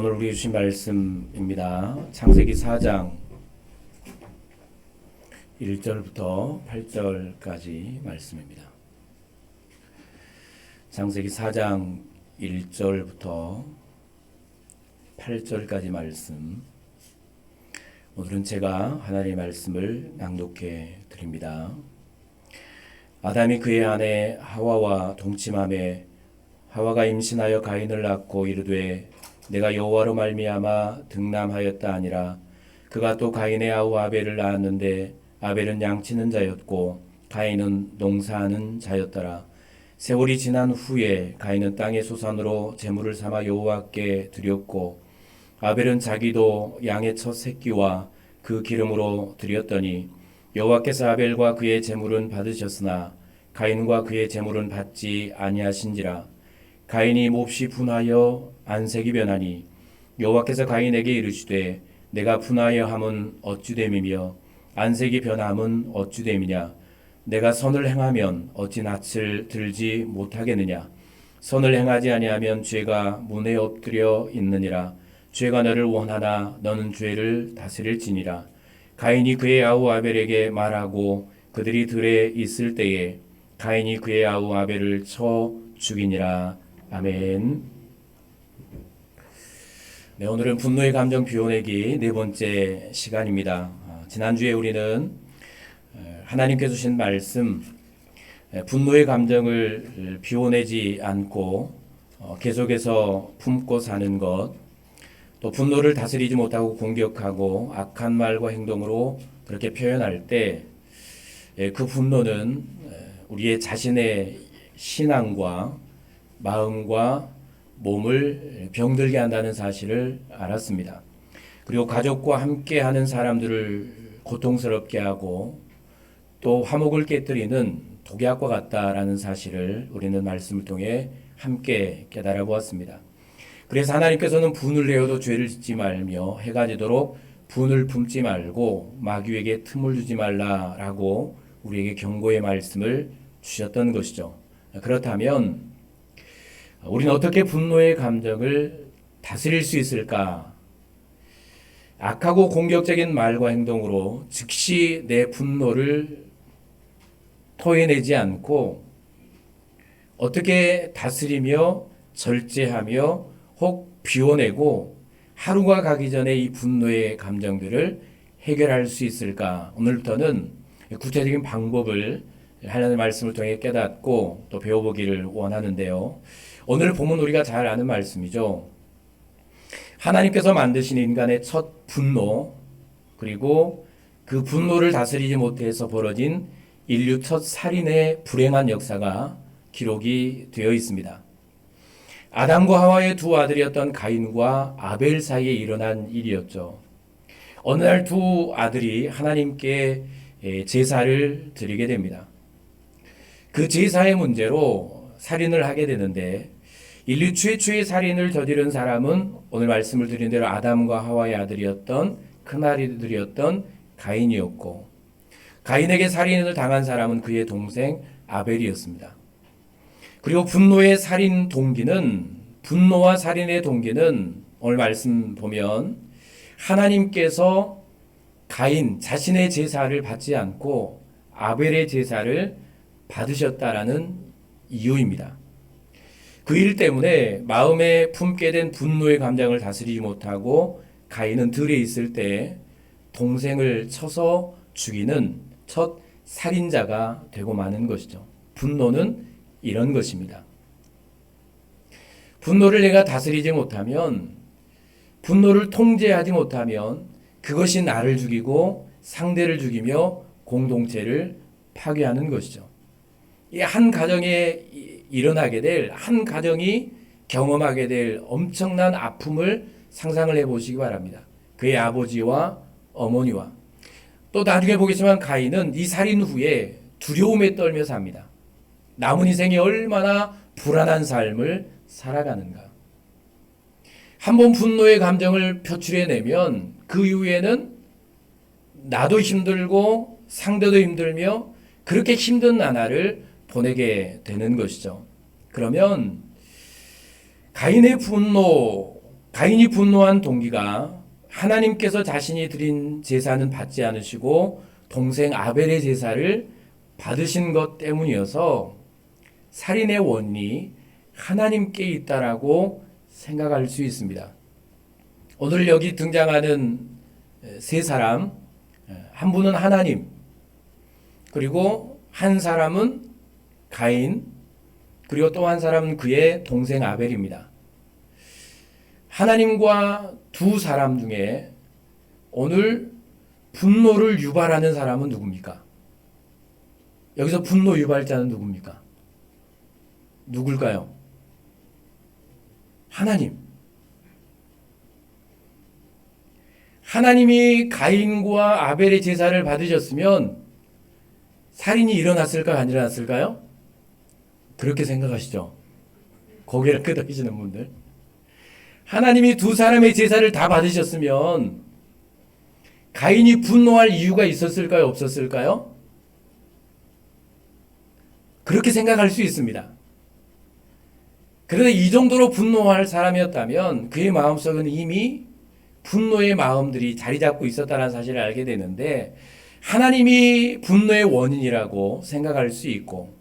오늘 우리 주신 말씀입니다. 창세기 4장 1절부터 8절까지 말씀입니다. 창세기 4장 1절부터 8절까지 말씀. 오늘은 제가 하나님의 말씀을 낭독해 드립니다. 아담이 그의 아내 하와와 동침하매 하와가 임신하여 가인을 낳고 이르되 내가 여호와로 말미암아 등남하였다 아니라 그가 또 가인의 아우 아벨을 낳았는데 아벨은 양치는 자였고 가인은 농사하는 자였더라. 세월이 지난 후에 가인은 땅의 소산으로 제물을 삼아 여호와께 드렸고 아벨은 자기도 양의 첫 새끼와 그 기름으로 드렸더니 여호와께서 아벨과 그의 제물은 받으셨으나 가인과 그의 제물은 받지 아니하신지라. 가인이 몹시 분하여 안색이 변하니 여호와께서 가인에게 이르시되 내가 분하여 함은 어찌됨이며 안색이 변함은 어찌됨이냐. 내가 선을 행하면 어찌 낯을 들지 못하겠느냐. 선을 행하지 아니하면 죄가 문에 엎드려 있느니라. 죄가 너를 원하나 너는 죄를 다스릴지니라. 가인이 그의 아우 아벨에게 말하고 그들이 들에 있을 때에 가인이 그의 아우 아벨을 쳐 죽이니라. 아멘. 네, 오늘은 분노의 감정 비워내기 네 번째 시간입니다. 지난주에 우리는 하나님께서 주신 말씀, 분노의 감정을 비워내지 않고 계속해서 품고 사는 것, 또 분노를 다스리지 못하고 공격하고 악한 말과 행동으로 그렇게 표현할 때 그 분노는 우리의 자신의 신앙과 마음과 몸을 병들게 한다는 사실을 알았습니다. 그리고 가족과 함께하는 사람들을 고통스럽게 하고 또 화목을 깨뜨리는 독약과 같다라는 사실을 우리는 말씀을 통해 함께 깨달아 보았습니다. 그래서 하나님께서는 분을 내어도 죄를 짓지 말며 해가 지도록 분을 품지 말고 마귀에게 틈을 주지 말라라고 우리에게 경고의 말씀을 주셨던 것이죠. 그렇다면 우리는 어떻게 분노의 감정을 다스릴 수 있을까? 악하고 공격적인 말과 행동으로 즉시 내 분노를 토해내지 않고 어떻게 다스리며 절제하며 혹 비워내고 하루가 가기 전에 이 분노의 감정들을 해결할 수 있을까? 오늘부터는 구체적인 방법을 하나님의 말씀을 통해 깨닫고 또 배워보기를 원하는데요. 오늘 보면 우리가 잘 아는 말씀이죠. 하나님께서 만드신 인간의 첫 분노, 그리고 그 분노를 다스리지 못해서 벌어진 인류 첫 살인의 불행한 역사가 기록이 되어 있습니다. 아담과 하와의 두 아들이었던 가인과 아벨 사이에 일어난 일이었죠. 어느 날 두 아들이 하나님께 제사를 드리게 됩니다. 그 제사의 문제로 살인을 하게 되는데 인류 최초의 살인을 저지른 사람은 오늘 말씀을 드린 대로 아담과 하와의 아들이었던 큰아들이었던 가인이었고 가인에게 살인을 당한 사람은 그의 동생 아벨이었습니다. 그리고 분노와 살인의 동기는 오늘 말씀 보면 하나님께서 가인 자신의 제사를 받지 않고 아벨의 제사를 받으셨다라는 이유입니다. 그 일 때문에 마음에 품게 된 분노의 감정을 다스리지 못하고 가인은 들에 있을 때 동생을 쳐서 죽이는 첫 살인자가 되고 마는 것이죠. 분노는 이런 것입니다. 분노를 내가 다스리지 못하면, 분노를 통제하지 못하면 그것이 나를 죽이고 상대를 죽이며 공동체를 파괴하는 것이죠. 이 한 가정에 일어나게 될, 한 가정이 경험하게 될 엄청난 아픔을 상상을 해보시기 바랍니다. 그의 아버지와 어머니와 또 나중에 보겠지만 가인은 이 살인 후에 두려움에 떨며 삽니다. 남은 인생이 얼마나 불안한 삶을 살아가는가. 한번 분노의 감정을 표출해내면 그 이후에는 나도 힘들고 상대도 힘들며 그렇게 힘든 나날을 보내게 되는 것이죠. 그러면 가인의 분노, 가인이 분노한 동기가 하나님께서 자신이 드린 제사는 받지 않으시고 동생 아벨의 제사를 받으신 것 때문이어서 살인의 원인이 하나님께 있다라고 생각할 수 있습니다. 오늘 여기 등장하는 세 사람, 한 분은 하나님, 그리고 한 사람은 가인, 그리고 또 한 사람은 그의 동생 아벨입니다. 하나님과 두 사람 중에 오늘 분노를 유발하는 사람은 누굽니까? 여기서 분노 유발자는 누굽니까? 누굴까요? 하나님. 하나님이 가인과 아벨의 제사를 받으셨으면 살인이 일어났을까 안 일어났을까요? 그렇게 생각하시죠? 고개를 끄덕이시는 분들. 하나님이 두 사람의 제사를 다 받으셨으면 가인이 분노할 이유가 있었을까요? 없었을까요? 그렇게 생각할 수 있습니다. 그런데 이 정도로 분노할 사람이었다면 그의 마음속은 이미 분노의 마음들이 자리 잡고 있었다는 사실을 알게 되는데, 하나님이 분노의 원인이라고 생각할 수 있고,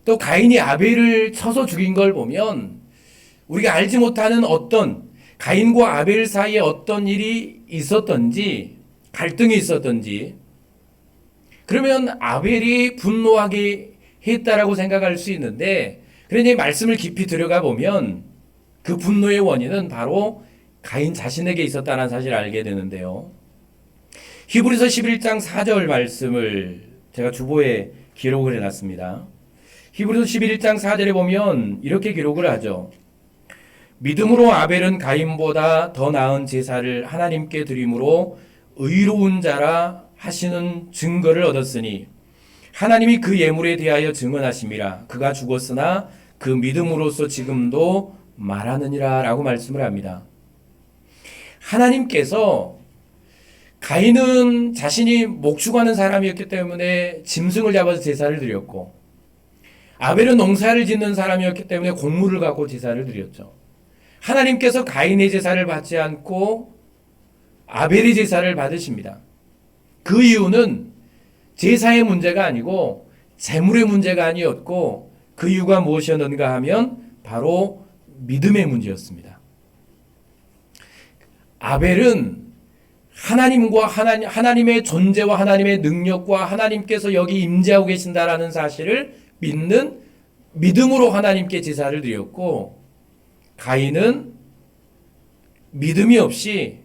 또 가인이 아벨을 쳐서 죽인 걸 보면 우리가 알지 못하는 어떤 가인과 아벨 사이에 어떤 일이 있었던지, 갈등이 있었던지, 그러면 아벨이 분노하게 했다라고 생각할 수 있는데, 그러니 말씀을 깊이 들어가 보면 그 분노의 원인은 바로 가인 자신에게 있었다는 사실을 알게 되는데요. 히브리서 11장 4절 말씀을 제가 주보에 기록을 해놨습니다. 히브리서 11장 4절에 보면 이렇게 기록을 하죠. 믿음으로 아벨은 가인보다 더 나은 제사를 하나님께 드림으로 의로운 자라 하시는 증거를 얻었으니 하나님이 그 예물에 대하여 증언하심이라. 그가 죽었으나 그 믿음으로써 지금도 말하느니라 라고 말씀을 합니다. 하나님께서 가인은 자신이 목축하는 사람이었기 때문에 짐승을 잡아서 제사를 드렸고, 아벨은 농사를 짓는 사람이었기 때문에 곡물을 갖고 제사를 드렸죠. 하나님께서 가인의 제사를 받지 않고 아벨의 제사를 받으십니다. 그 이유는 제사의 문제가 아니고 재물의 문제가 아니었고, 그 이유가 무엇이었는가 하면 바로 믿음의 문제였습니다. 아벨은 하나님과 하나님의 존재와 하나님의 능력과 하나님께서 여기 임재하고 계신다라는 사실을 믿는 믿음으로 하나님께 제사를 드렸고, 가인은 믿음이 없이,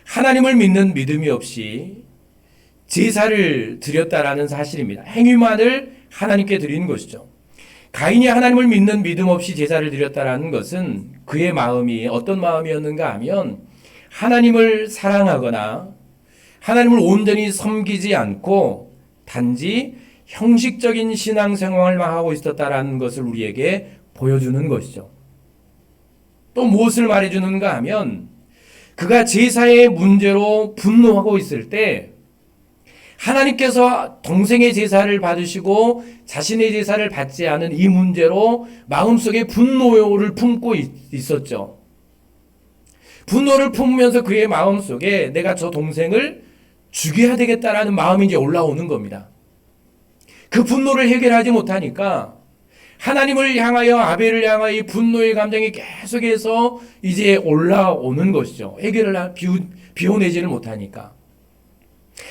하나님을 믿는 믿음이 없이 제사를 드렸다라는 사실입니다. 행위만을 하나님께 드리는 것이죠. 가인이 하나님을 믿는 믿음 없이 제사를 드렸다라는 것은 그의 마음이 어떤 마음이었는가 하면 하나님을 사랑하거나 하나님을 온전히 섬기지 않고 단지 형식적인 신앙생활만 하고 있었다라는 것을 우리에게 보여주는 것이죠. 또 무엇을 말해주는가 하면 그가 제사의 문제로 분노하고 있을 때 하나님께서 동생의 제사를 받으시고 자신의 제사를 받지 않은 이 문제로 마음속에 분노를 품고 있었죠. 분노를 품으면서 그의 마음속에 내가 저 동생을 죽여야 되겠다라는 마음이 이제 올라오는 겁니다. 그 분노를 해결하지 못하니까 하나님을 향하여, 아벨을 향하여 이 분노의 감정이 계속해서 이제 올라오는 것이죠. 해결을 비워내지를 못하니까.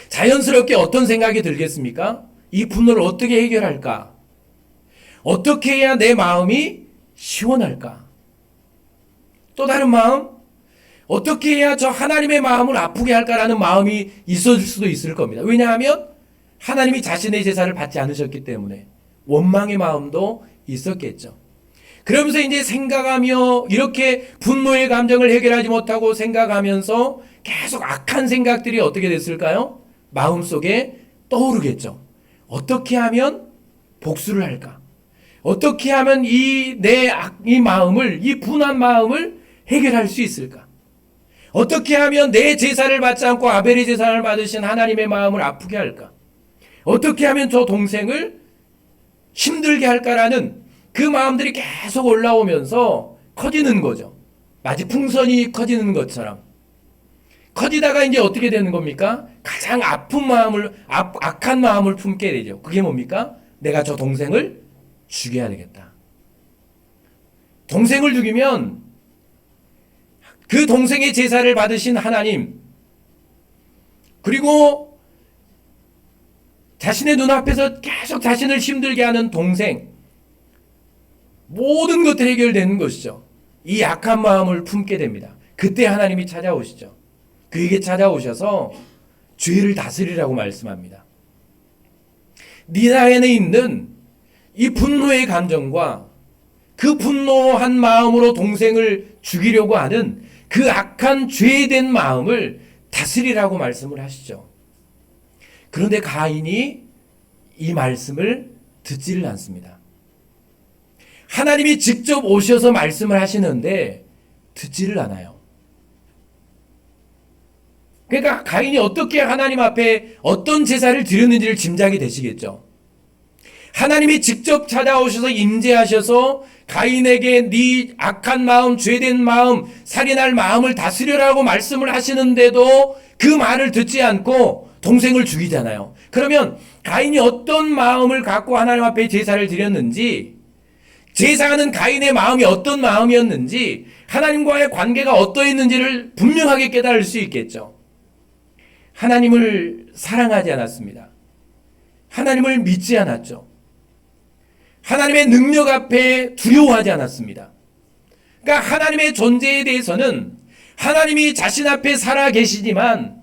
자연스럽게 어떤 생각이 들겠습니까? 이 분노를 어떻게 해결할까? 어떻게 해야 내 마음이 시원할까? 또 다른 마음? 어떻게 해야 저 하나님의 마음을 아프게 할까라는 마음이 있을 수도 있을 겁니다. 왜냐하면 하나님이 자신의 제사를 받지 않으셨기 때문에 원망의 마음도 있었겠죠. 그러면서 이제 생각하며 이렇게 분노의 감정을 해결하지 못하고 생각하면서 계속 악한 생각들이 어떻게 됐을까요? 마음속에 떠오르겠죠. 어떻게 하면 복수를 할까? 어떻게 하면 이 마음을, 이 분한 마음을 해결할 수 있을까? 어떻게 하면 내 제사를 받지 않고 아벨의 제사를 받으신 하나님의 마음을 아프게 할까? 어떻게 하면 저 동생을 힘들게 할까라는 그 마음들이 계속 올라오면서 커지는 거죠. 마치 풍선이 커지는 것처럼 커지다가 이제 어떻게 되는 겁니까? 가장 아픈 마음을, 악한 마음을 품게 되죠. 그게 뭡니까? 내가 저 동생을 죽여야 되겠다. 동생을 죽이면 그 동생의 제사를 받으신 하나님, 그리고 자신의 눈앞에서 계속 자신을 힘들게 하는 동생, 모든 것들이 해결되는 것이죠. 이 악한 마음을 품게 됩니다. 그때 하나님이 찾아오시죠. 그에게 찾아오셔서 죄를 다스리라고 말씀합니다. 네 안에 있는 이 분노의 감정과 그 분노한 마음으로 동생을 죽이려고 하는 그 악한 죄된 마음을 다스리라고 말씀을 하시죠. 그런데 가인이 이 말씀을 듣지를 않습니다. 하나님이 직접 오셔서 말씀을 하시는데 듣지를 않아요. 그러니까 가인이 어떻게 하나님 앞에 어떤 제사를 드렸는지를 짐작이 되시겠죠. 하나님이 직접 찾아오셔서 임재하셔서 가인에게 네 악한 마음, 죄된 마음, 살인할 마음을 다스려라고 말씀을 하시는데도 그 말을 듣지 않고 동생을 죽이잖아요. 그러면 가인이 어떤 마음을 갖고 하나님 앞에 제사를 드렸는지, 제사하는 가인의 마음이 어떤 마음이었는지, 하나님과의 관계가 어떠했는지를 분명하게 깨달을 수 있겠죠. 하나님을 사랑하지 않았습니다. 하나님을 믿지 않았죠. 하나님의 능력 앞에 두려워하지 않았습니다. 그러니까 하나님의 존재에 대해서는 하나님이 자신 앞에 살아 계시지만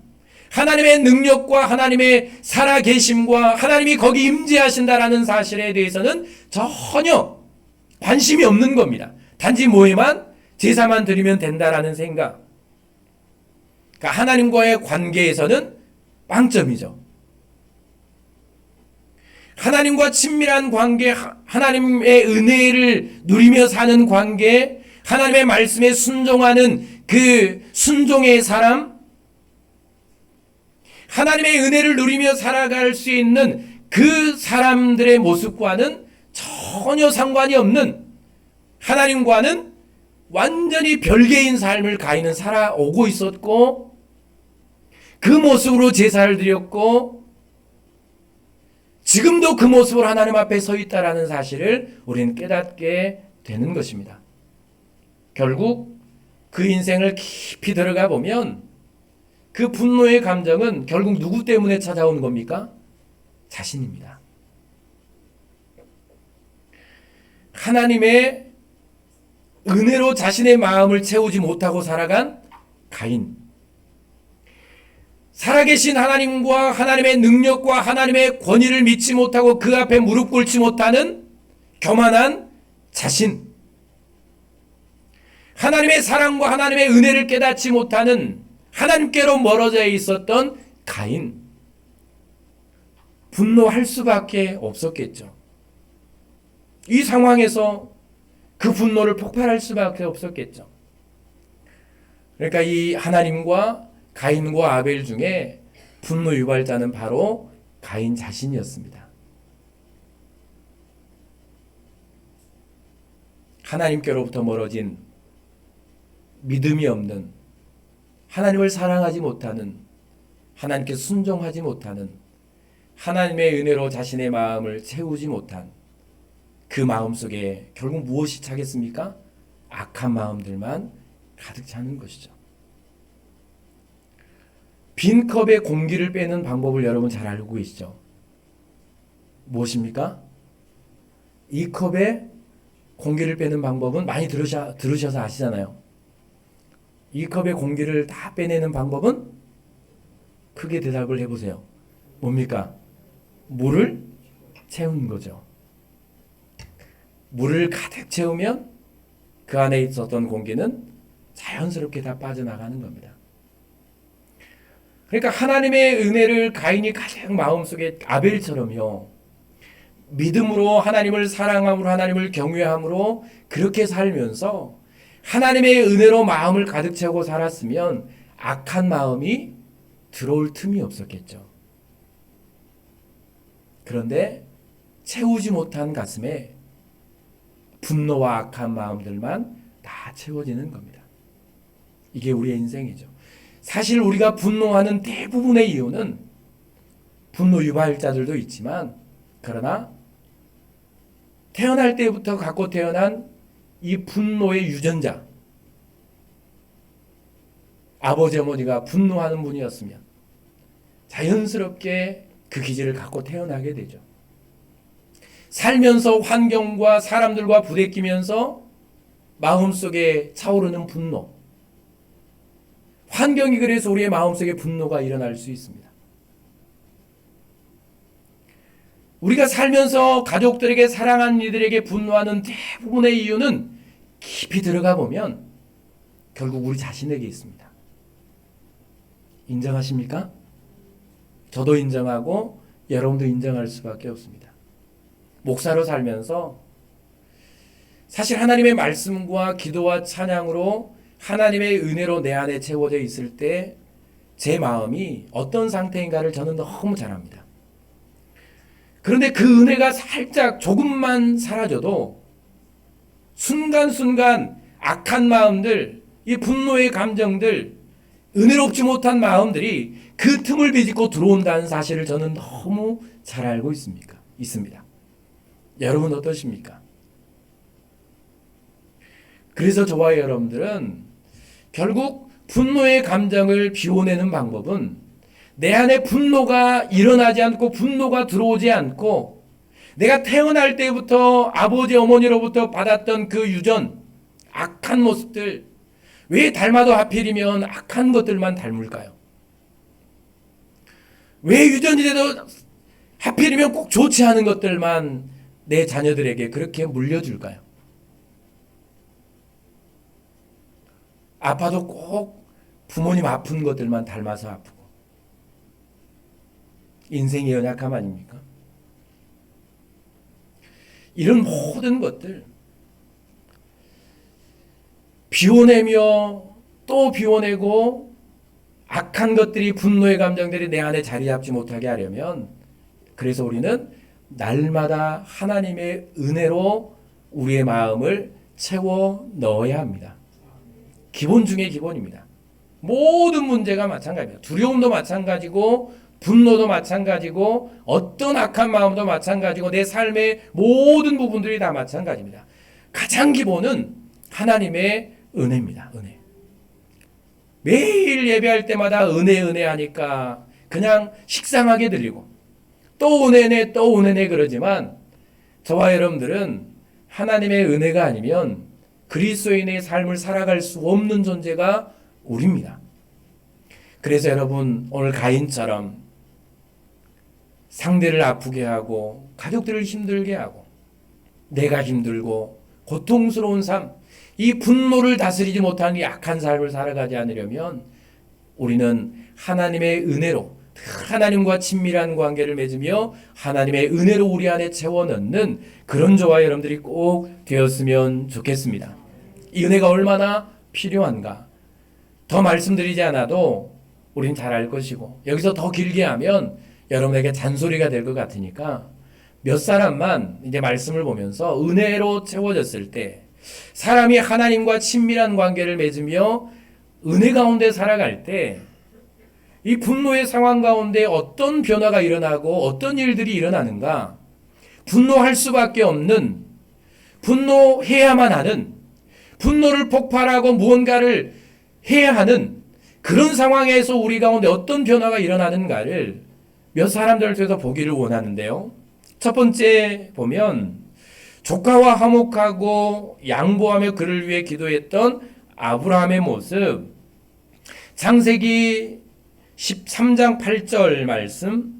하나님의 능력과 하나님의 살아 계심과 하나님이 거기 임재하신다라는 사실에 대해서는 전혀 관심이 없는 겁니다. 단지 뭐에만 제사만 드리면 된다라는 생각. 그러니까 하나님과의 관계에서는 빵점이죠. 하나님과 친밀한 관계, 하나님의 은혜를 누리며 사는 관계, 하나님의 말씀에 순종하는 그 순종의 사람, 하나님의 은혜를 누리며 살아갈 수 있는 그 사람들의 모습과는 전혀 상관이 없는, 하나님과는 완전히 별개인 삶을 가인은 살아오고 있었고, 그 모습으로 제사를 드렸고 지금도 그 모습으로 하나님 앞에 서 있다라는 사실을 우리는 깨닫게 되는 것입니다. 결국 그 인생을 깊이 들어가 보면 그 분노의 감정은 결국 누구 때문에 찾아오는 겁니까? 자신입니다. 하나님의 은혜로 자신의 마음을 채우지 못하고 살아간 가인. 살아계신 하나님과 하나님의 능력과 하나님의 권위를 믿지 못하고 그 앞에 무릎 꿇지 못하는 교만한 자신. 하나님의 사랑과 하나님의 은혜를 깨닫지 못하는 하나님께로 멀어져 있었던 가인. 분노할 수밖에 없었겠죠. 이 상황에서 그 분노를 폭발할 수밖에 없었겠죠. 그러니까 이 하나님과 가인과 아벨 중에 분노 유발자는 바로 가인 자신이었습니다. 하나님께로부터 멀어진, 믿음이 없는, 하나님을 사랑하지 못하는, 하나님께 순종하지 못하는, 하나님의 은혜로 자신의 마음을 채우지 못한 그 마음 속에 결국 무엇이 차겠습니까? 악한 마음들만 가득 차는 것이죠. 빈 컵에 공기를 빼는 방법을 여러분 잘 알고 계시죠? 무엇입니까? 이 컵에 공기를 빼는 방법은 많이 들으셔서 아시잖아요. 이 컵에 공기를 다 빼내는 방법은 크게 대답을 해보세요. 뭡니까? 물을 채우는 거죠. 물을 가득 채우면 그 안에 있었던 공기는 자연스럽게 다 빠져나가는 겁니다. 그러니까 하나님의 은혜를 가인이 가장 마음속에 아벨처럼요, 믿음으로 하나님을 사랑함으로 하나님을 경외함으로 그렇게 살면서 하나님의 은혜로 마음을 가득 채우고 살았으면 악한 마음이 들어올 틈이 없었겠죠. 그런데 채우지 못한 가슴에 분노와 악한 마음들만 다 채워지는 겁니다. 이게 우리의 인생이죠. 사실 우리가 분노하는 대부분의 이유는 분노 유발자들도 있지만, 그러나 태어날 때부터 갖고 태어난 이 분노의 유전자, 아버지 어머니가 분노하는 분이었으면 자연스럽게 그 기질을 갖고 태어나게 되죠. 살면서 환경과 사람들과 부대끼면서 마음속에 차오르는 분노, 환경이 그래서 우리의 마음속에 분노가 일어날 수 있습니다. 우리가 살면서 가족들에게, 사랑하는 이들에게 분노하는 대부분의 이유는 깊이 들어가 보면 결국 우리 자신에게 있습니다. 인정하십니까? 저도 인정하고 여러분도 인정할 수밖에 없습니다. 목사로 살면서 사실 하나님의 말씀과 기도와 찬양으로 하나님의 은혜로 내 안에 채워져 있을 때 제 마음이 어떤 상태인가를 저는 너무 잘 압니다. 그런데 그 은혜가 살짝 조금만 사라져도 순간순간 악한 마음들, 이 분노의 감정들, 은혜롭지 못한 마음들이 그 틈을 비집고 들어온다는 사실을 저는 너무 잘 알고 있습니다. 여러분 어떠십니까? 그래서 저와 여러분들은 결국 분노의 감정을 비워내는 방법은 내 안에 분노가 일어나지 않고 분노가 들어오지 않고 내가 태어날 때부터 아버지 어머니로부터 받았던 그 유전, 악한 모습들, 왜 닮아도 하필이면 악한 것들만 닮을까요? 왜 유전이 돼도 하필이면 꼭 좋지 않은 것들만 내 자녀들에게 그렇게 물려줄까요? 아파도 꼭 부모님 아픈 것들만 닮아서 아프고. 인생의 연약함 아닙니까? 이런 모든 것들 비워내며 또 비워내고 악한 것들이, 분노의 감정들이 내 안에 자리 잡지 못하게 하려면, 그래서 우리는 날마다 하나님의 은혜로 우리의 마음을 채워 넣어야 합니다. 기본 중에 기본입니다. 모든 문제가 마찬가지입니다. 두려움도 마찬가지고 분노도 마찬가지고 어떤 악한 마음도 마찬가지고 내 삶의 모든 부분들이 다 마찬가지입니다. 가장 기본은 하나님의 은혜입니다. 은혜. 매일 예배할 때마다 은혜 하니까 그냥 식상하게 들리고 또 은혜네 또 은혜네 그러지만 저와 여러분들은 하나님의 은혜가 아니면 그리스도인의 삶을 살아갈 수 없는 존재가 우리입니다. 그래서 여러분 오늘 가인처럼 상대를 아프게 하고 가족들을 힘들게 하고 내가 힘들고 고통스러운 삶, 이 분노를 다스리지 못하는 이 악한 삶을 살아가지 않으려면 우리는 하나님의 은혜로 하나님과 친밀한 관계를 맺으며 하나님의 은혜로 우리 안에 채워 넣는 그런 저와 여러분들이 꼭 되었으면 좋겠습니다. 이 은혜가 얼마나 필요한가 더 말씀드리지 않아도 우린 잘 알 것이고 여기서 더 길게 하면 여러분에게 잔소리가 될 것 같으니까 몇 사람만 이제 말씀을 보면서 은혜로 채워졌을 때 사람이 하나님과 친밀한 관계를 맺으며 은혜 가운데 살아갈 때 이 분노의 상황 가운데 어떤 변화가 일어나고 어떤 일들이 일어나는가, 분노할 수밖에 없는, 분노해야만 하는, 분노를 폭발하고 무언가를 해야 하는 그런 상황에서 우리 가운데 어떤 변화가 일어나는가를 몇 사람들을 통해서 보기를 원하는데요. 첫 번째 보면 조카와 화목하고 양보하며 그를 위해 기도했던 아브라함의 모습, 창세기 13장 8절 말씀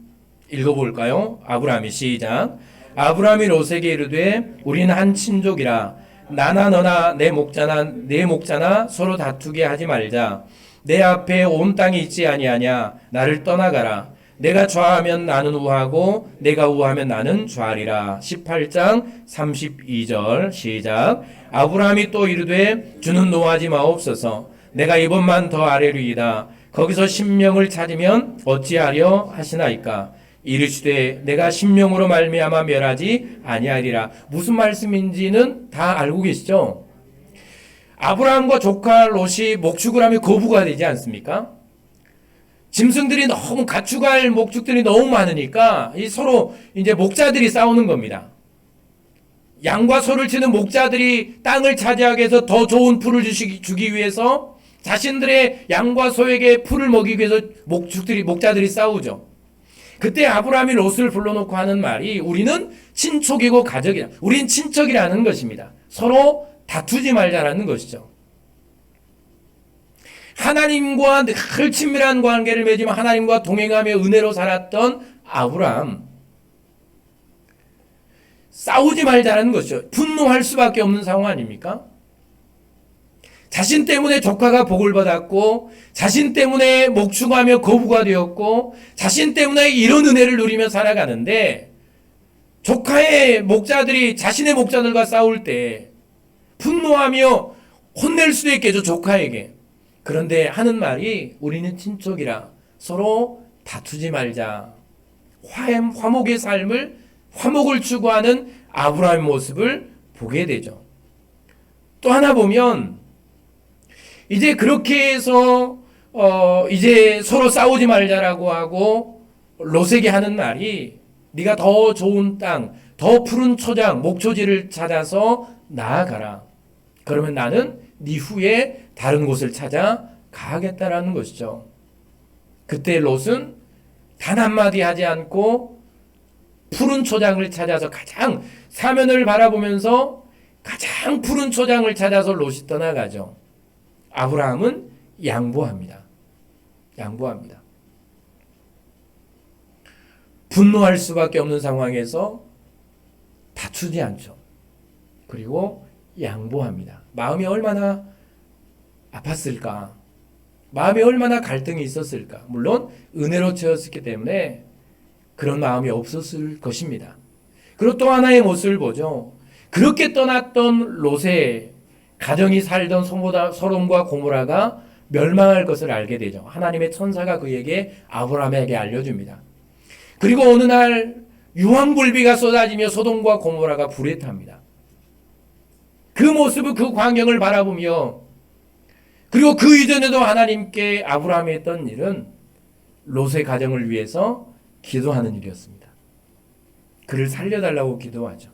읽어볼까요? 아브라함이 시작. 아브라함이 롯에게 이르되 우리는 한 친족이라 나나 너나 내 목자나 서로 다투게 하지 말자. 내 앞에 온 땅이 있지 아니하냐. 나를 떠나가라. 내가 좌하면 나는 우하고 내가 우하면 나는 좌하리라. 18장 32절 시작. 아브라함이 또 이르되 주는 노하지 마옵소서. 내가 이번만 더 아뢰리이다. 거기서 심령을 찾으면 어찌하려 하시나이까. 이르시되 내가 심령으로 말미암아 멸하지 아니하리라. 무슨 말씀인지는 다 알고 계시죠? 아브라함과 조카 롯이 목축을 하며 거부가 되지 않습니까? 짐승들이 너무 가축할 목축들이 너무 많으니까 이 서로 이제 목자들이 싸우는 겁니다. 양과 소를 치는 목자들이 땅을 차지하기 위해서 더 좋은 풀을 주기 위해서 자신들의 양과 소에게 풀을 먹이기 위해서 목자들이 싸우죠. 그때 아브라함이 롯을 불러놓고 하는 말이 우리는 친족이고 가족이다. 우린 친척이라는 것입니다. 서로 다투지 말자라는 것이죠. 하나님과 늘 친밀한 관계를 맺으며 하나님과 동행하며 은혜로 살았던 아브라함. 싸우지 말자라는 것이죠. 분노할 수밖에 없는 상황 아닙니까? 자신 때문에 조카가 복을 받았고 자신 때문에 목축하며 거부가 되었고 자신 때문에 이런 은혜를 누리며 살아가는데 조카의 목자들이 자신의 목자들과 싸울 때 분노하며 혼낼 수도 있겠죠. 조카에게. 그런데 하는 말이 우리는 친족이라 서로 다투지 말자. 화목의 삶을 화목을 추구하는 아브라함의 모습을 보게 되죠. 또 하나 보면 이제 그렇게 해서 이제 서로 싸우지 말자라고 하고 롯에게 하는 말이 네가 더 좋은 땅, 더 푸른 초장, 목초지를 찾아서 나아가라. 그러면 나는 네 후에 다른 곳을 찾아 가겠다라는 것이죠. 그때 롯은 단 한마디 하지 않고 푸른 초장을 찾아서 가장 사면을 바라보면서 가장 푸른 초장을 찾아서 롯이 떠나가죠. 아브라함은 양보합니다. 양보합니다. 분노할 수밖에 없는 상황에서 다투지 않죠. 그리고 양보합니다. 마음이 얼마나 아팠을까? 마음이 얼마나 갈등이 있었을까? 물론 은혜로 채웠기 때문에 그런 마음이 없었을 것입니다. 그리고 또 하나의 모습을 보죠. 그렇게 떠났던 롯의 가정이 살던 소돔과 고모라가 멸망할 것을 알게 되죠. 하나님의 천사가 그에게 아브라함에게 알려줍니다. 그리고 어느 날 유황불비가 쏟아지며 소돔과 고모라가 불에 탑니다. 그 모습을 그 광경을 바라보며 그리고 그 이전에도 하나님께 아브라함이 했던 일은 롯의 가정을 위해서 기도하는 일이었습니다. 그를 살려달라고 기도하죠.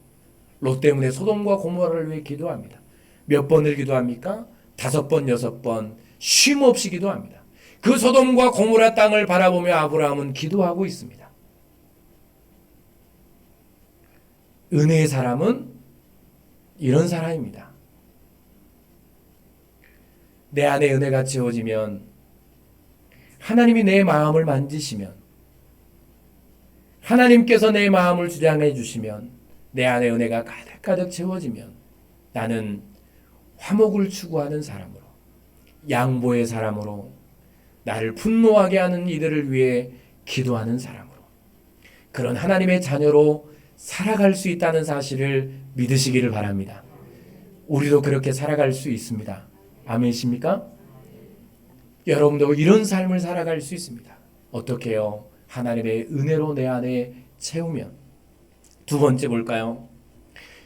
롯 때문에 소돔과 고모라를 위해 기도합니다. 몇 번을 기도합니까? 5번, 6번 쉼 없이 기도합니다. 그 소돔과 고모라 땅을 바라보며 아브라함은 기도하고 있습니다. 은혜의 사람은 이런 사람입니다. 내 안에 은혜가 채워지면 하나님이 내 마음을 만지시면 하나님께서 내 마음을 주장해 주시면 내 안에 은혜가 가득가득 채워지면 나는 화목을 추구하는 사람으로 양보의 사람으로 나를 분노하게 하는 이들을 위해 기도하는 사람으로 그런 하나님의 자녀로 살아갈 수 있다는 사실을 믿으시기를 바랍니다. 우리도 그렇게 살아갈 수 있습니다. 아멘이십니까? 여러분도 이런 삶을 살아갈 수 있습니다. 어떻게요? 하나님의 은혜로 내 안에 채우면. 두 번째 볼까요?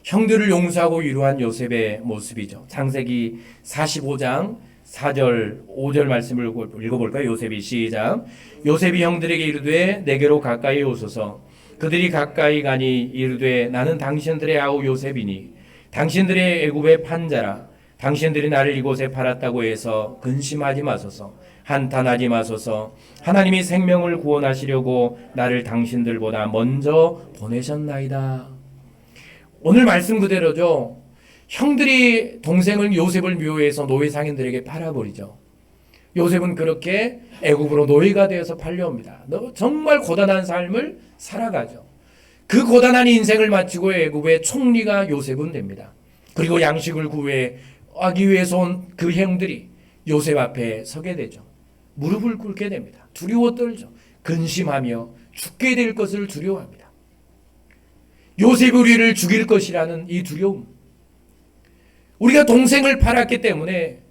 형들을 용서하고 위로한 요셉의 모습이죠. 창세기 45장 4절 5절 말씀을 읽어볼까요? 요셉이 시작. 요셉이 형들에게 이르되 내게로 가까이 오소서. 그들이 가까이 가니 이르되 나는 당신들의 아우 요셉이니 당신들의 애굽의 판자라. 당신들이 나를 이곳에 팔았다고 해서 근심하지 마소서. 한탄하지 마소서. 하나님이 생명을 구원하시려고 나를 당신들보다 먼저 보내셨나이다. 오늘 말씀 그대로죠. 형들이 동생을 요셉을 묘해서 노예 상인들에게 팔아버리죠. 요셉은 그렇게 애굽으로 노예가 되어서 팔려옵니다. 정말 고단한 삶을 살아가죠. 그 고단한 인생을 마치고 애굽의 총리가 요셉은 됩니다. 그리고 양식을 구하기 위해서 온 그 형들이 요셉 앞에 서게 되죠. 무릎을 꿇게 됩니다. 두려워 떨죠. 근심하며 죽게 될 것을 두려워합니다. 요셉이 우리를 죽일 것이라는 이 두려움. 우리가 동생을 팔았기 때문에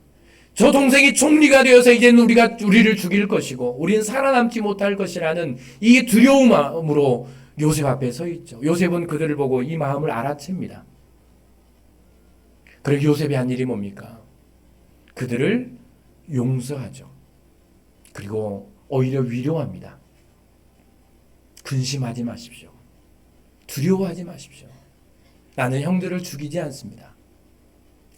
저 동생이 총리가 되어서 이제는 우리를 죽일 것이고 우리는 살아남지 못할 것이라는 이 두려움으로 요셉 앞에 서 있죠. 요셉은 그들을 보고 이 마음을 알아챕니다. 그리고 요셉이 한 일이 뭡니까? 그들을 용서하죠. 그리고 오히려 위로합니다. 근심하지 마십시오. 두려워하지 마십시오. 나는 형들을 죽이지 않습니다.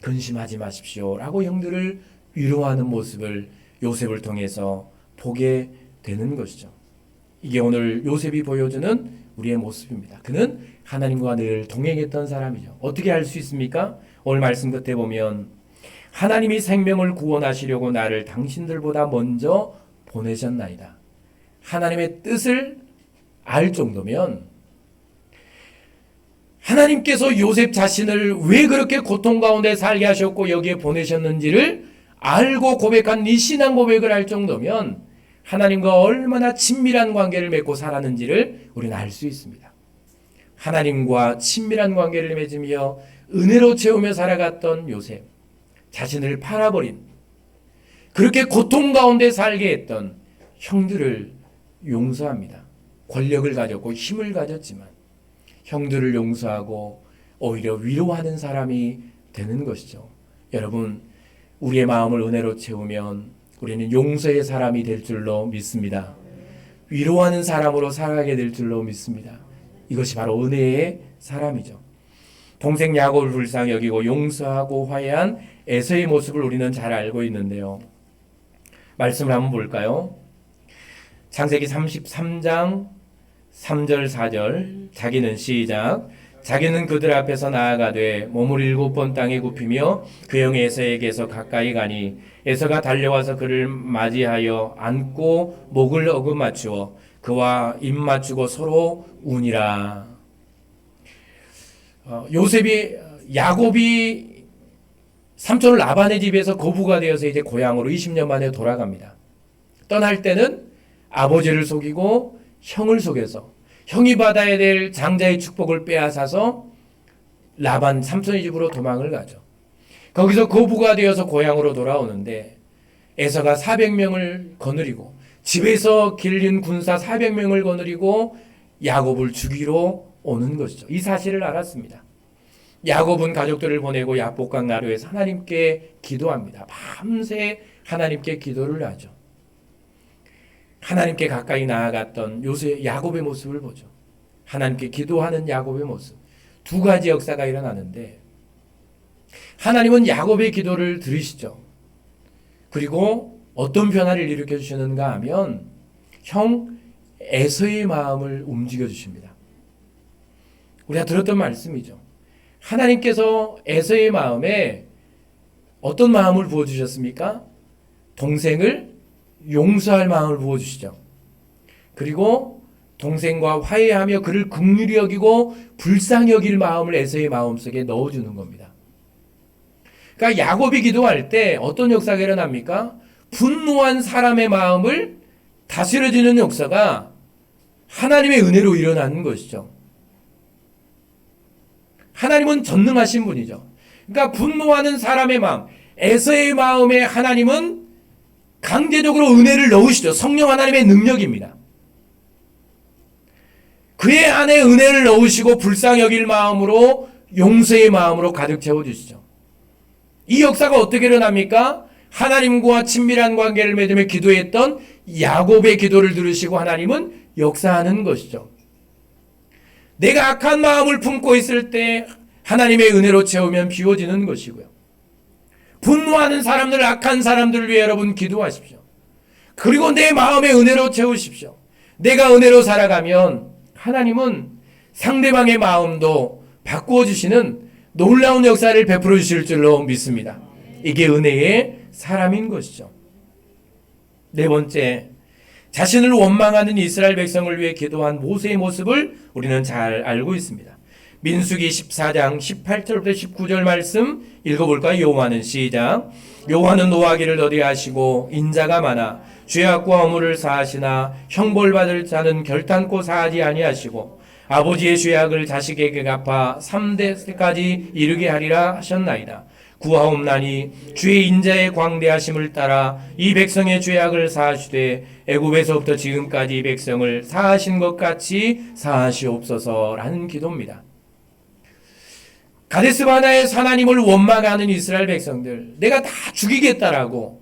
근심하지 마십시오. 라고 형들을 위로하는 모습을 요셉을 통해서 보게 되는 것이죠. 이게 오늘 요셉이 보여주는 우리의 모습입니다. 그는 하나님과 늘 동행했던 사람이죠. 어떻게 알 수 있습니까? 오늘 말씀 끝에 보면 하나님이 생명을 구원하시려고 나를 당신들보다 먼저 보내셨나이다. 하나님의 뜻을 알 정도면 하나님께서 요셉 자신을 왜 그렇게 고통 가운데 살게 하셨고 여기에 보내셨는지를 알고 고백한 이 신앙 고백을 할 정도면 하나님과 얼마나 친밀한 관계를 맺고 살았는지를 우리는 알 수 있습니다. 하나님과 친밀한 관계를 맺으며 은혜로 채우며 살아갔던 요셉, 자신을 팔아버린, 그렇게 고통 가운데 살게 했던 형들을 용서합니다. 권력을 가졌고 힘을 가졌지만 형들을 용서하고 오히려 위로하는 사람이 되는 것이죠. 여러분, 우리의 마음을 은혜로 채우면 우리는 용서의 사람이 될 줄로 믿습니다. 위로하는 사람으로 살아가게 될 줄로 믿습니다. 이것이 바로 은혜의 사람이죠. 동생 야곱을 불쌍히 여기고 용서하고 화해한 에서의 모습을 우리는 잘 알고 있는데요. 말씀을 한번 볼까요? 창세기 33장 3절 4절 자기는 시작 자기는 그들 앞에서 나아가되 몸을 7번 땅에 굽히며 그 형 에서에게서 가까이 가니 에서가 달려와서 그를 맞이하여 안고 목을 어긋맞추어 그와 입 맞추고 서로 우니라. 야곱이 삼촌 라반의 집에서 거부가 되어서 이제 고향으로 20년 만에 돌아갑니다. 떠날 때는 아버지를 속이고 형을 속여서 형이 받아야 될 장자의 축복을 빼앗아서 라반 삼손의 집으로 도망을 가죠. 거기서 거부가 되어서 고향으로 돌아오는데 에서가 400명을 거느리고 집에서 길린 군사 400명을 거느리고 야곱을 죽이러 오는 것이죠. 이 사실을 알았습니다. 야곱은 가족들을 보내고 야복강 나루에서 하나님께 기도합니다. 밤새 하나님께 기도를 하죠. 하나님께 가까이 나아갔던 야곱의 모습을 보죠. 하나님께 기도하는 야곱의 모습. 두 가지 역사가 일어나는데 하나님은 야곱의 기도를 들으시죠. 그리고 어떤 변화를 일으켜 주시는가 하면 형 에서의 마음을 움직여 주십니다. 우리가 들었던 말씀이죠. 하나님께서 에서의 마음에 어떤 마음을 부어주셨습니까? 동생을 용서할 마음을 부어주시죠. 그리고 동생과 화해하며 그를 긍휼히 여기고 불쌍히 여길 마음을 에서의 마음속에 넣어주는 겁니다. 그러니까 야곱이 기도할 때 어떤 역사가 일어납니까? 분노한 사람의 마음을 다스려주는 역사가 하나님의 은혜로 일어나는 것이죠. 하나님은 전능하신 분이죠. 그러니까 분노하는 사람의 마음, 에서의 마음에 하나님은 강제적으로 은혜를 넣으시죠. 성령 하나님의 능력입니다. 그의 안에 은혜를 넣으시고 불쌍히 여길 마음으로 용서의 마음으로 가득 채워주시죠. 이 역사가 어떻게 일어납니까? 하나님과 친밀한 관계를 맺으며 기도했던 야곱의 기도를 들으시고 하나님은 역사하는 것이죠. 내가 악한 마음을 품고 있을 때 하나님의 은혜로 채우면 비워지는 것이고요. 분노하는 사람들, 악한 사람들을 위해 여러분 기도하십시오. 그리고 내 마음의 은혜로 채우십시오. 내가 은혜로 살아가면 하나님은 상대방의 마음도 바꾸어 주시는 놀라운 역사를 베풀어 주실 줄로 믿습니다. 이게 은혜의 사람인 것이죠. 네 번째, 자신을 원망하는 이스라엘 백성을 위해 기도한 모세의 모습을 우리는 잘 알고 있습니다. 민수기 14장 18절부터 19절 말씀 읽어볼까요? 여호와는 시작. 여호와는 노하기를 더디하시고 인자가 많아 죄악과 허물을 사하시나 형벌받을 자는 결단코 사하지 아니하시고 아버지의 죄악을 자식에게 갚아 3대까지 이르게 하리라 하셨나이다. 구하옵나니 주의 인자의 광대하심을 따라 이 백성의 죄악을 사하시되 애굽에서부터 지금까지 이 백성을 사하신 것 같이 사하시옵소서라는 기도입니다. 가데스 바네아에서 하나님을 원망하는 이스라엘 백성들, 내가 다 죽이겠다라고,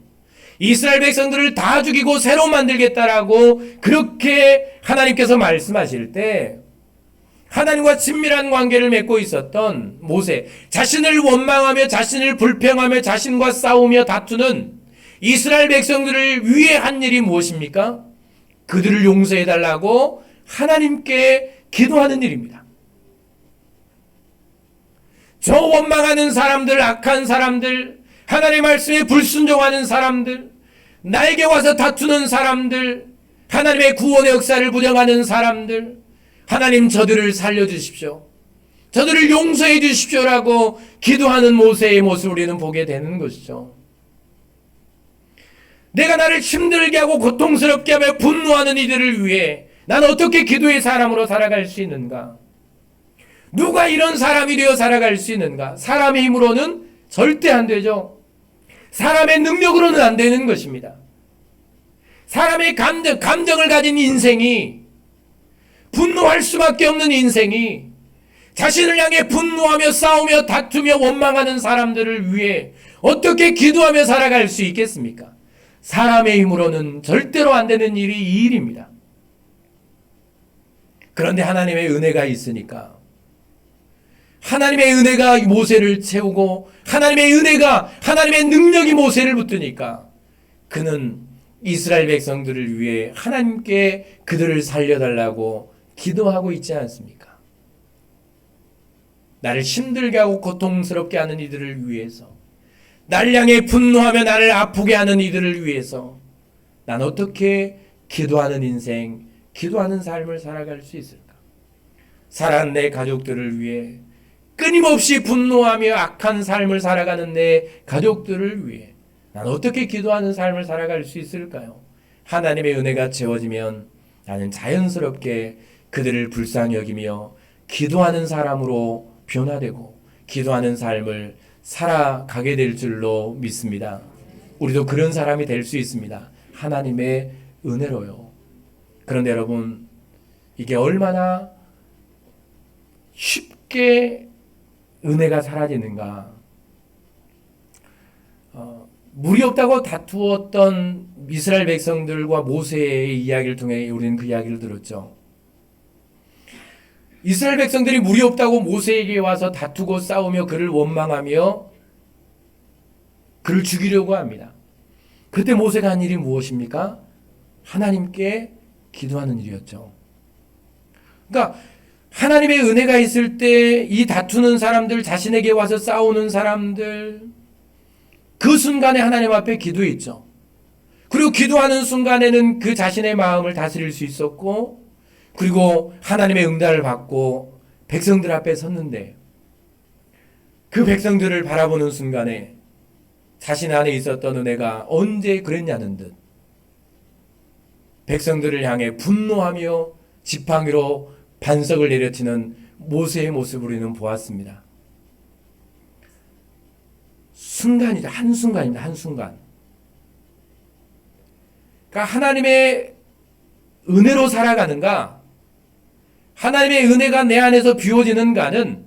이스라엘 백성들을 다 죽이고 새로 만들겠다라고 그렇게 하나님께서 말씀하실 때 하나님과 친밀한 관계를 맺고 있었던 모세, 자신을 원망하며 자신을 불평하며 자신과 싸우며 다투는 이스라엘 백성들을 위해 한 일이 무엇입니까? 그들을 용서해달라고 하나님께 기도하는 일입니다. 저 원망하는 사람들, 악한 사람들, 하나님의 말씀에 불순종하는 사람들, 나에게 와서 다투는 사람들, 하나님의 구원의 역사를 부정하는 사람들, 하나님 저들을 살려주십시오, 저들을 용서해 주십시오라고 기도하는 모세의 모습을 우리는 보게 되는 것이죠. 내가 나를 힘들게 하고 고통스럽게 하며 분노하는 이들을 위해 난 어떻게 기도의 사람으로 살아갈 수 있는가? 누가 이런 사람이 되어 살아갈 수 있는가? 사람의 힘으로는 절대 안 되죠. 사람의 능력으로는 안 되는 것입니다. 사람의 감정을 가진 인생이, 분노할 수밖에 없는 인생이, 자신을 향해 분노하며 싸우며 다투며 원망하는 사람들을 위해 어떻게 기도하며 살아갈 수 있겠습니까? 사람의 힘으로는 절대로 안 되는 일이 이 일입니다. 그런데 하나님의 은혜가 있으니까, 하나님의 은혜가 모세를 채우고 하나님의 은혜가, 하나님의 능력이 모세를 붙드니까 그는 이스라엘 백성들을 위해 하나님께 그들을 살려달라고 기도하고 있지 않습니까? 나를 힘들게 하고 고통스럽게 하는 이들을 위해서, 나를 향해 분노하며 나를 아프게 하는 이들을 위해서 난 어떻게 기도하는 인생, 기도하는 삶을 살아갈 수 있을까? 사랑하는 내 가족들을 위해 끊임없이 분노하며 악한 삶을 살아가는 내 가족들을 위해 난 어떻게 기도하는 삶을 살아갈 수 있을까요? 하나님의 은혜가 채워지면 나는 자연스럽게 그들을 불쌍히 여기며 기도하는 사람으로 변화되고 기도하는 삶을 살아가게 될 줄로 믿습니다. 우리도 그런 사람이 될 수 있습니다. 하나님의 은혜로요. 그런데 여러분, 이게 얼마나 쉽게 은혜가 사라지는가? 물이 없다고 다투었던 이스라엘 백성들과 모세의 이야기를 통해 우리는 그 이야기를 들었죠. 이스라엘 백성들이 물이 없다고 모세에게 와서 다투고 싸우며 그를 원망하며 그를 죽이려고 합니다. 그때 모세가 한 일이 무엇입니까? 하나님께 기도하는 일이었죠. 그러니까 하나님의 은혜가 있을 때 이 다투는 사람들, 자신에게 와서 싸우는 사람들, 그 순간에 하나님 앞에 기도했죠. 그리고 기도하는 순간에는 그 자신의 마음을 다스릴 수 있었고, 그리고 하나님의 응답을 받고 백성들 앞에 섰는데, 그 백성들을 바라보는 순간에 자신 안에 있었던 은혜가 언제 그랬냐는 듯 백성들을 향해 분노하며 지팡이로 반석을 내려치는 모세의 모습을 우리는 보았습니다. 순간이다. 한순간입니다. 한순간. 그러니까 하나님의 은혜로 살아가는가, 하나님의 은혜가 내 안에서 비워지는가는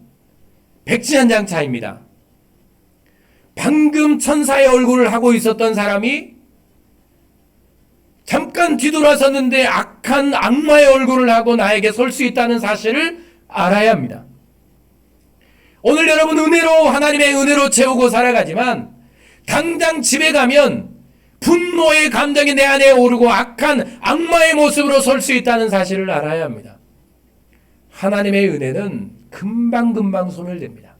백지 한 장 차이입니다. 방금 천사의 얼굴을 하고 있었던 사람이 잠깐 뒤돌아섰는데 악한 악마의 얼굴을 하고 나에게 설 수 있다는 사실을 알아야 합니다. 오늘 여러분 은혜로, 하나님의 은혜로 채우고 살아가지만 당장 집에 가면 분노의 감정이 내 안에 오르고 악한 악마의 모습으로 설 수 있다는 사실을 알아야 합니다. 하나님의 은혜는 금방금방 소멸됩니다.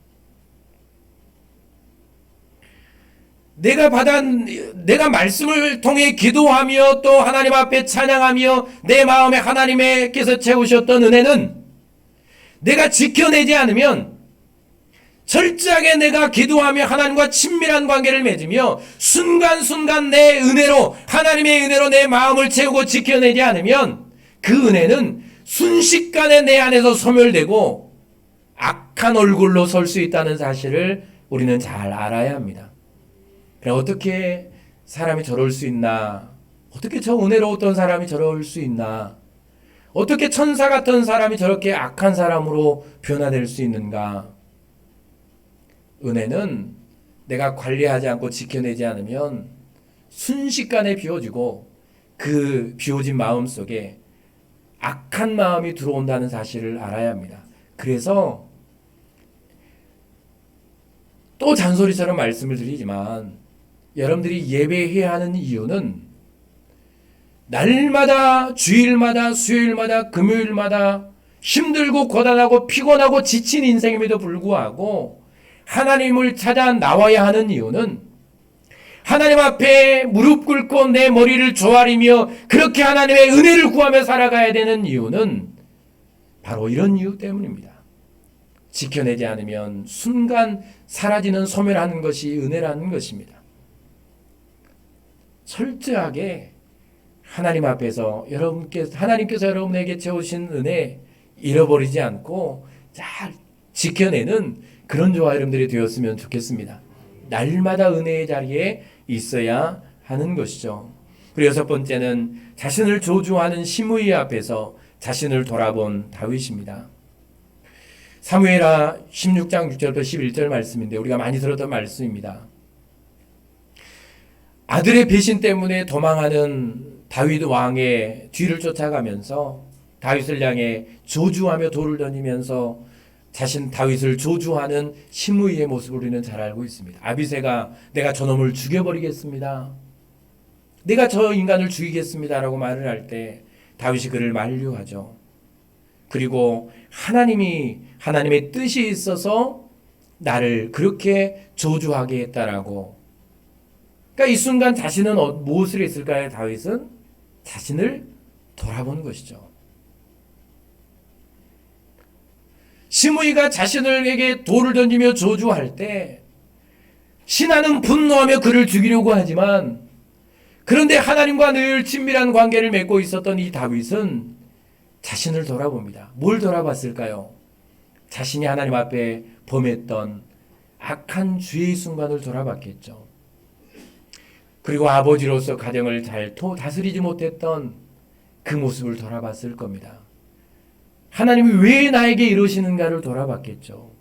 내가 말씀을 통해 기도하며 또 하나님 앞에 찬양하며 내 마음에 하나님께서 채우셨던 은혜는 내가 지켜내지 않으면, 철저하게 내가 기도하며 하나님과 친밀한 관계를 맺으며 순간순간 내 은혜로, 하나님의 은혜로 내 마음을 채우고 지켜내지 않으면 그 은혜는 순식간에 내 안에서 소멸되고 악한 얼굴로 설 수 있다는 사실을 우리는 잘 알아야 합니다. 그럼 어떻게 사람이 저럴 수 있나? 어떻게 저 은혜로웠던 사람이 저럴 수 있나? 어떻게 천사 같은 사람이 저렇게 악한 사람으로 변화될 수 있는가? 은혜는 내가 관리하지 않고 지켜내지 않으면 순식간에 비워지고 그 비워진 마음 속에 악한 마음이 들어온다는 사실을 알아야 합니다. 그래서 또 잔소리처럼 말씀을 드리지만 여러분들이 예배해야 하는 이유는 날마다 주일마다 수요일마다 금요일마다 힘들고 고단하고 피곤하고 지친 인생임에도 불구하고 하나님을 찾아 나와야 하는 이유는 하나님 앞에 무릎 꿇고 내 머리를 조아리며 그렇게 하나님의 은혜를 구하며 살아가야 되는 이유는 바로 이런 이유 때문입니다. 지켜내지 않으면 순간 사라지는 소멸하는 것이 은혜라는 것입니다. 철저하게 하나님 앞에서 하나님께서 여러분에게 채우신 은혜 잃어버리지 않고 잘 지켜내는 그런 저와 여러분들이 되었으면 좋겠습니다. 날마다 은혜의 자리에 있어야 하는 것이죠. 그리고 여섯 번째는 자신을 저주하는 시므이 앞에서 자신을 돌아본 다윗입니다. 사무엘하 16장 6절부터 11절 말씀인데 우리가 많이 들었던 말씀입니다. 아들의 배신 때문에 도망하는 다윗 왕의 뒤를 쫓아가면서 다윗을 향해 저주하며 돌을 던지면서 자신 다윗을 저주하는 시므이의 모습을 우리는 잘 알고 있습니다. 아비새가 내가 저놈을 죽여버리겠습니다. 내가 저 인간을 죽이겠습니다 라고 말을 할 때 다윗이 그를 만류하죠. 그리고 하나님의 뜻이 있어서 나를 그렇게 저주하게 했다라고. 그러니까 이 순간 자신은 무엇을 했을까요? 다윗은 자신을 돌아보는 것이죠. 시므이가 자신에게 돌을 던지며 저주할 때 신하는 분노하며 그를 죽이려고 하지만 그런데 하나님과 늘 친밀한 관계를 맺고 있었던 이 다윗은 자신을 돌아봅니다. 뭘 돌아봤을까요? 자신이 하나님 앞에 범했던 악한 죄의 순간을 돌아봤겠죠. 그리고 아버지로서 가정을 잘 다스리지 못했던 그 모습을 돌아봤을 겁니다. 하나님이 왜 나에게 이러시는가를 돌아봤겠죠.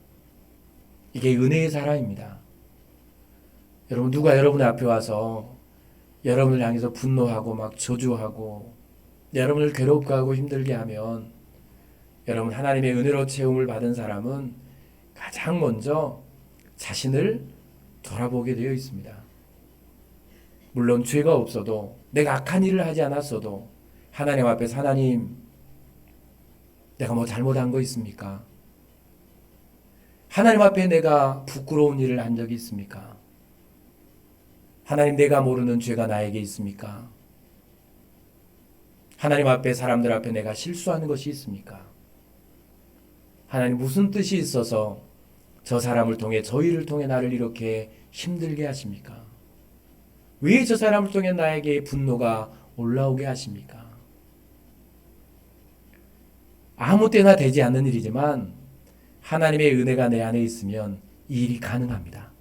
이게 은혜의 사랑입니다. 여러분, 누가 여러분 앞에 와서 여러분을 향해서 분노하고 막 저주하고 여러분을 괴롭게 하고 힘들게 하면 여러분 하나님의 은혜로 채움을 받은 사람은 가장 먼저 자신을 돌아보게 되어 있습니다. 물론 죄가 없어도 내가 악한 일을 하지 않았어도 하나님 앞에서 하나님 내가 뭐 잘못한 거 있습니까? 하나님 앞에 내가 부끄러운 일을 한 적이 있습니까? 하나님 내가 모르는 죄가 나에게 있습니까? 하나님 앞에 사람들 앞에 내가 실수하는 것이 있습니까? 하나님 무슨 뜻이 있어서 저 사람을 통해 저 일을 통해 나를 이렇게 힘들게 하십니까? 왜 저 사람을 통해 나에게 분노가 올라오게 하십니까? 아무 때나 되지 않는 일이지만 하나님의 은혜가 내 안에 있으면 이 일이 가능합니다.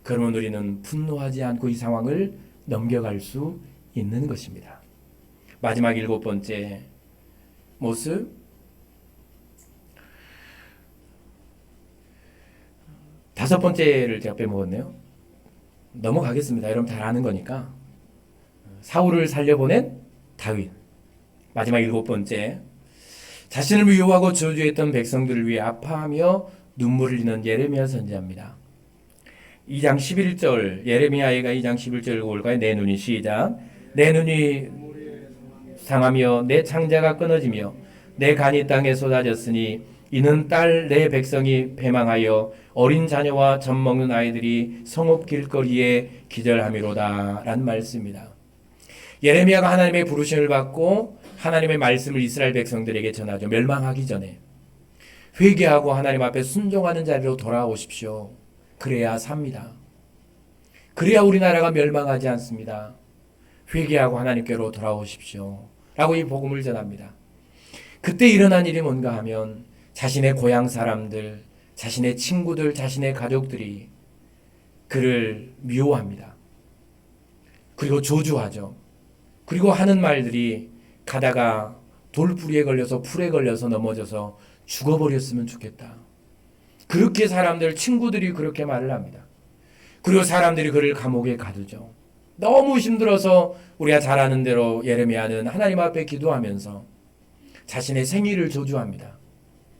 그러면 우리는 분노하지 않고 이 상황을 넘겨갈 수 있는 것입니다. 마지막 일곱 번째 모습, 다섯 번째를 제가 빼먹었네요. 넘어가겠습니다. 여러분 잘 아는 거니까. 사울을 살려보낸 다윗. 마지막 일곱 번째, 자신을 미워하고 저주했던 백성들을 위해 아파하며 눈물을 흘리는 예레미야 선지자입니다. 2장 11절, 예레미야가 2장 11절 읽어볼까요? 내 눈이 시작. 내 눈이 상하며 내 창자가 끊어지며 내 간이 땅에 쏟아졌으니 이는 딸 내 백성이 패망하여 어린 자녀와 젖 먹는 아이들이 성읍 길거리에 기절함이로다 라는 말씀입니다. 예레미야가 하나님의 부르심을 받고 하나님의 말씀을 이스라엘 백성들에게 전하죠. 멸망하기 전에 회개하고 하나님 앞에 순종하는 자리로 돌아오십시오. 그래야 삽니다. 그래야 우리나라가 멸망하지 않습니다. 회개하고 하나님께로 돌아오십시오 라고 이 복음을 전합니다. 그때 일어난 일이 뭔가 하면 자신의 고향 사람들, 자신의 친구들, 자신의 가족들이 그를 미워합니다. 그리고 저주하죠. 그리고 하는 말들이 가다가 돌뿌리에 걸려서 풀에 걸려서 넘어져서 죽어버렸으면 좋겠다. 그렇게 친구들이 그렇게 말을 합니다. 그리고 사람들이 그를 감옥에 가두죠. 너무 힘들어서 우리가 잘 아는 대로 예레미야는 하나님 앞에 기도하면서 자신의 생일을 저주합니다.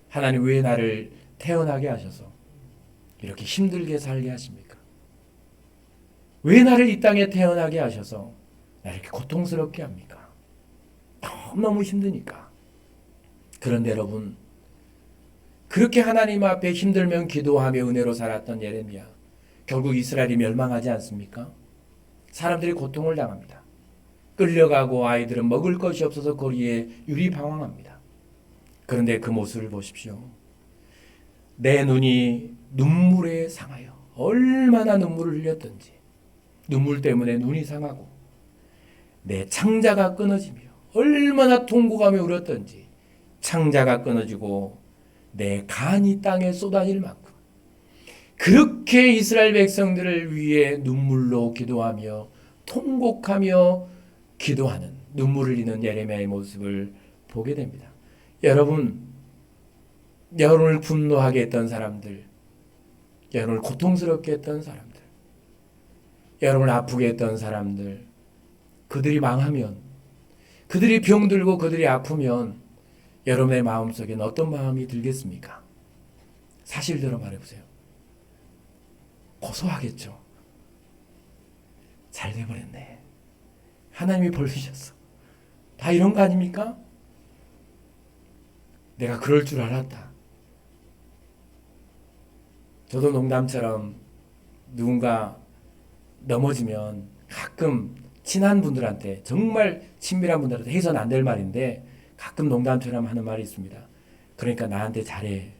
하나님, 왜 나를 태어나게 하셔서 이렇게 힘들게 살게 하십니까? 왜 나를 이 땅에 태어나게 하셔서 나를 이렇게 고통스럽게 합니까? 너무 힘드니까. 그런데 여러분, 그렇게 하나님 앞에 힘들면 기도하며 은혜로 살았던 예레미야, 결국 이스라엘이 멸망하지 않습니까? 사람들이 고통을 당합니다. 끌려가고 아이들은 먹을 것이 없어서 거리에 유리방황합니다. 그런데 그 모습을 보십시오. 내 눈이 눈물에 상하여 얼마나 눈물을 흘렸던지, 눈물 때문에 눈이 상하고 내 창자가 끊어지며 얼마나 통곡하며 울었던지, 창자가 끊어지고 내 간이 땅에 쏟아질 만큼 그렇게 이스라엘 백성들을 위해 눈물로 기도하며 통곡하며 기도하는, 눈물을 흘리는 예레미야의 모습을 보게 됩니다. 여러분을 분노하게 했던 사람들, 여러분을 고통스럽게 했던 사람들, 여러분을 아프게 했던 사람들, 그들이 망하면, 그들이 병들고 그들이 아프면 여러분의 마음속에는 어떤 마음이 들겠습니까? 사실대로 말해보세요. 고소하겠죠. 잘 돼버렸네. 하나님이 벌리셨어. 다 이런 거 아닙니까? 내가 그럴 줄 알았다. 저도 농담처럼 누군가 넘어지면 가끔 친한 분들한테, 정말 친밀한 분들한테 해서는 안 될 말인데 가끔 농담처럼 하는 말이 있습니다. 그러니까 나한테 잘해.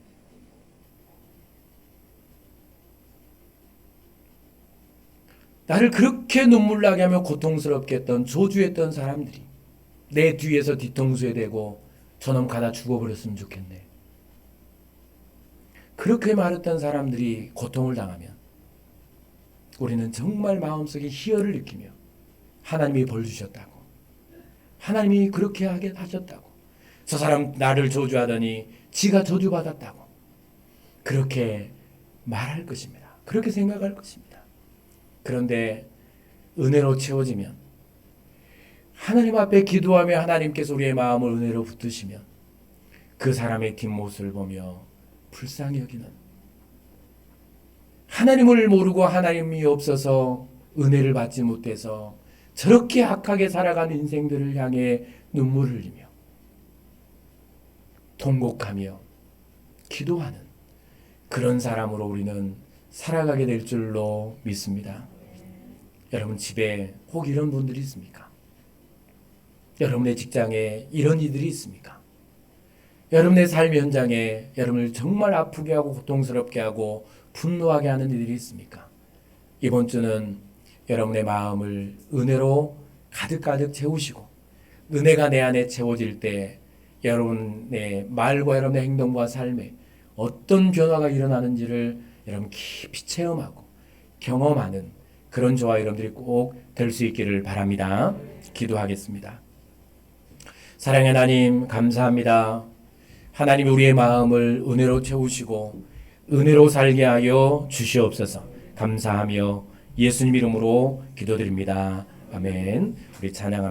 나를 그렇게 눈물 나게 하며 고통스럽게 했던, 저주했던 사람들이 내 뒤에서 뒤통수에 대고 저놈 가다 죽어버렸으면 좋겠네. 그렇게 말했던 사람들이 고통을 당하면 우리는 정말 마음속에 희열을 느끼며 하나님이 벌 주셨다고, 하나님이 그렇게 하게 하셨다고, 저 사람 나를 저주하더니 지가 저주받았다고 그렇게 말할 것입니다. 그렇게 생각할 것입니다. 그런데 은혜로 채워지면, 하나님 앞에 기도하며 하나님께서 우리의 마음을 은혜로 붙드시면 그 사람의 뒷모습을 보며 불쌍히 여기는, 하나님을 모르고 하나님이 없어서 은혜를 받지 못해서 저렇게 악하게 살아간 인생들을 향해 눈물을 흘리며 통곡하며 기도하는 그런 사람으로 우리는 살아가게 될 줄로 믿습니다. 여러분 집에 혹 이런 분들이 있습니까? 여러분의 직장에 이런 이들이 있습니까? 여러분의 삶 현장에 여러분을 정말 아프게 하고 고통스럽게 하고 분노하게 하는 이들이 있습니까? 이번 주는 여러분의 마음을 은혜로 가득가득 채우시고, 은혜가 내 안에 채워질 때 여러분의 말과 여러분의 행동과 삶에 어떤 변화가 일어나는지를 여러분 깊이 체험하고 경험하는 그런 저와 여러분들이 꼭 될 수 있기를 바랍니다. 기도하겠습니다. 사랑의 하나님, 감사합니다. 하나님이 우리의 마음을 은혜로 채우시고 은혜로 살게 하여 주시옵소서. 감사하며 예수님 이름으로 기도드립니다. 아멘. 우리 찬양합니다.